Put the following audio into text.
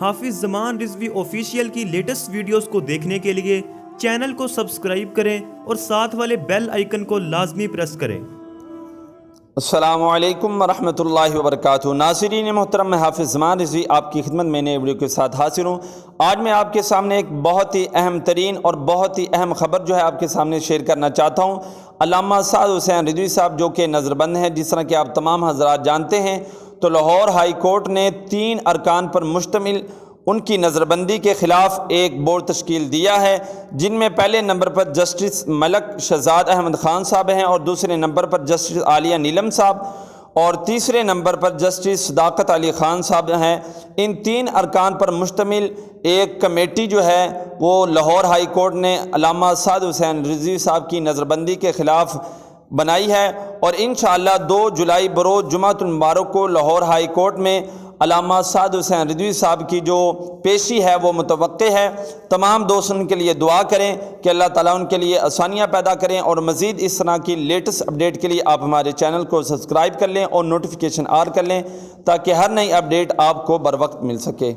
حافظ زمان رضوی آفیشیل کی latest videos کو دیکھنے کے لیے چینل کو سبسکرائب کریں اور ساتھ والے بیل آئیکن کو لازمی پریس کریں۔ السلام علیکم ورحمۃ اللہ وبرکاتہ۔ ناظرین محترم، میں حافظ زمان رضوی آپ کی خدمت میں نئے ویڈیو کے ساتھ حاضر ہوں۔ آج میں آپ کے سامنے ایک بہت ہی اہم ترین اور بہت ہی اہم خبر جو ہے آپ کے سامنے شیئر کرنا چاہتا ہوں۔ علامہ سعد حسین رضوی صاحب جو کہ نظر بند ہیں، جس طرح کہ آپ تمام حضرات جانتے ہیں، تو لاہور ہائی کورٹ نے 3 ارکان پر مشتمل ان کی نظر بندی کے خلاف ایک بورڈ تشکیل دیا ہے، جن میں پہلے نمبر پر جسٹس ملک شہزاد احمد خان صاحب ہیں، اور دوسرے نمبر پر جسٹس عالیہ نیلم صاحب، اور تیسرے نمبر پر جسٹس صداقت علی خان صاحب ہیں۔ ان 3 ارکان پر مشتمل ایک کمیٹی جو ہے وہ لاہور ہائی کورٹ نے علامہ سعد حسین رضوی صاحب کی نظر بندی کے خلاف بنائی ہے، اور انشاءاللہ 2 جولائی بروز جمعۃ المبارک کو لاہور ہائی کورٹ میں علامہ سعد حسین رضوی صاحب کی جو پیشی ہے وہ متوقع ہے۔ تمام دوست ان کے لیے دعا کریں کہ اللہ تعالیٰ ان کے لیے آسانیاں پیدا کریں، اور مزید اس طرح کی لیٹسٹ اپڈیٹ کے لیے آپ ہمارے چینل کو سبسکرائب کر لیں اور نوٹیفیکیشن آن کر لیں، تاکہ ہر نئی اپڈیٹ آپ کو بر وقت مل سکے۔